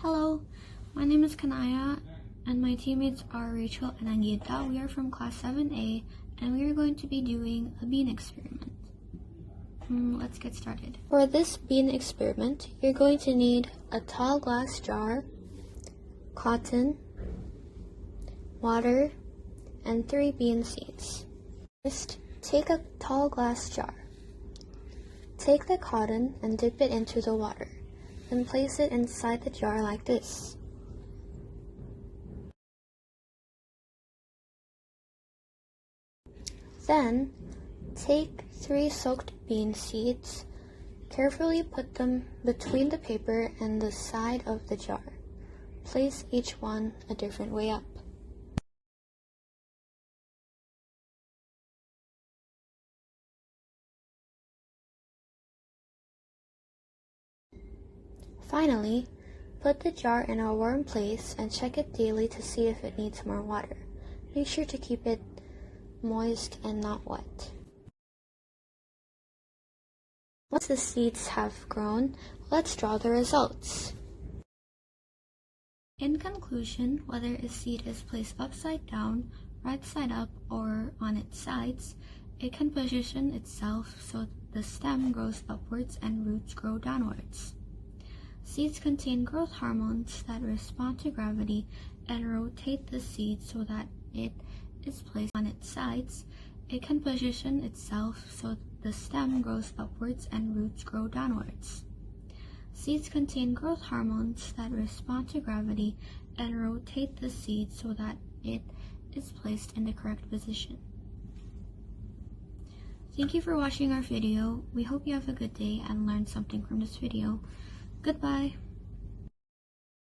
Hello, my name is Kanaya, and my teammates are Rachel and Angita. We are from class 7A, and we are going to be doing a bean experiment. Let's get started. For this bean experiment, you're going to need a tall glass jar, cotton, water, and 3 bean seeds. First, take a tall glass jar. Take the cotton and dip it into the water. Then place it inside the jar like this. Then, take 3 soaked bean seeds. Carefully put them between the paper and the side of the jar. Place each one a different way up. Finally, put the jar in a warm place and check it daily to see if it needs more water. Make sure to keep it moist and not wet. Once the seeds have grown, let's draw the results. In conclusion, whether a seed is placed upside down, right side up, or on its sides, it can position itself so the stem grows upwards and roots grow downwards. Seeds contain growth hormones that respond to gravity and rotate the seed so that it is placed on its sides. It can position itself so the stem grows upwards and roots grow downwards. Seeds contain growth hormones that respond to gravity and rotate the seed so that it is placed in the correct position. Thank you for watching our video. We hope you have a good day and learned something from this video. Goodbye.